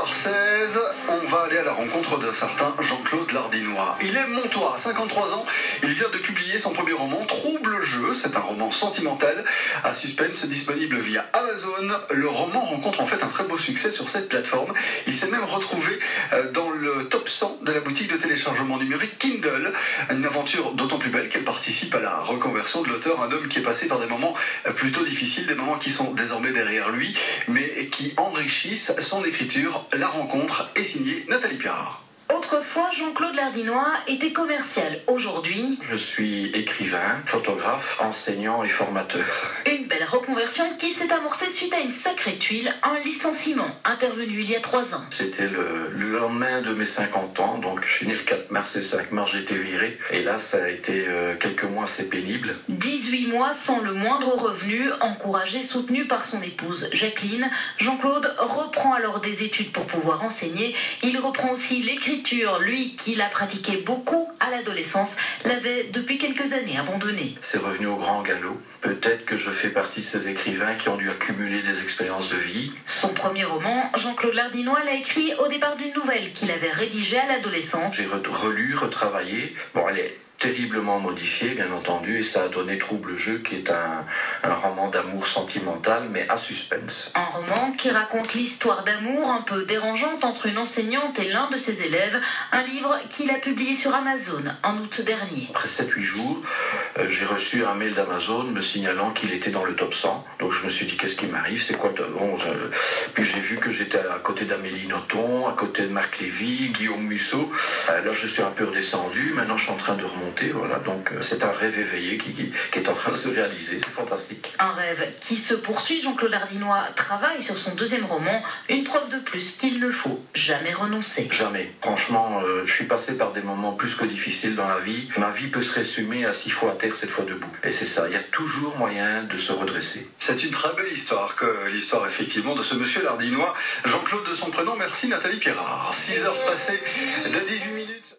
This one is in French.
6h16, on va aller à la rencontre d'un certain Jean-Claude Lardinois. Il est montois, 53 ans, il vient de publier son premier roman, Trouble Jeu. C'est un roman sentimental à suspense disponible via Amazon. Le roman rencontre en fait un très beau succès sur cette plateforme. Il s'est même retrouvé dans le top 100 de la boutique de téléchargement numérique Kindle. Une aventure d'autant plus belle qu'elle participe à la reconversion de l'auteur, un homme qui est passé par des moments plutôt difficiles, des moments qui sont désormais derrière lui, mais qui enrichissent son écriture. La rencontre est signée Nathalie Pirard. Autrefois, Jean-Claude Lardinois était commercial. Aujourd'hui, je suis écrivain, photographe, enseignant et formateur. Une belle reconversion qui s'est amorcée suite à une sacrée tuile, un licenciement intervenu il y a 3 ans. C'était le lendemain de mes 50 ans, donc je suis né le 4 mars et 5 mars j'ai été viré. Et là, ça a été quelques mois assez pénibles. 18 mois sans le moindre revenu, encouragé, soutenu par son épouse Jacqueline. Jean-Claude reprend alors des études pour pouvoir enseigner. Il reprend aussi l'écriture. Lui, qui l'a pratiqué beaucoup à l'adolescence, l'avait depuis quelques années abandonné. C'est revenu au grand galop. Peut-être que je fais partie de ces écrivains qui ont dû accumuler des expériences de vie. Son premier roman, Jean-Claude Lardinois l'a écrit au départ d'une nouvelle qu'il avait rédigée à l'adolescence. J'ai relu, retravaillé. Bon, elle est terriblement modifié, bien entendu, et ça a donné Trouble Jeu, qui est un roman d'amour sentimental, mais à suspense. Un roman qui raconte l'histoire d'amour un peu dérangeante entre une enseignante et l'un de ses élèves, un livre qu'il a publié sur Amazon en août dernier. Après 7-8 jours, j'ai reçu un mail d'Amazon me signalant qu'il était dans le top 100, donc je me suis dit, qu'est-ce qui m'arrive, c'est quoi Puis j'ai vu que j'étais à côté d'Amélie Nothomb, à côté de Marc Lévy, Guillaume Musso. Là, je suis un peu redescendu, maintenant je suis en train de remonter. Voilà, donc c'est un rêve éveillé qui est en train de se réaliser, c'est fantastique. Un rêve qui se poursuit. Jean-Claude Lardinois travaille sur son deuxième roman, une preuve de plus qu'il ne faut jamais renoncer. Jamais. Franchement, je suis passé par des moments plus que difficiles dans la vie. Ma vie peut se résumer à 6 fois à terre, 7 fois debout. Et c'est ça, il y a toujours moyen de se redresser. C'est une très belle histoire, l'histoire effectivement de ce monsieur Lardinois. Jean-Claude de son prénom, merci Nathalie Pirard. 6h passées de 18 minutes.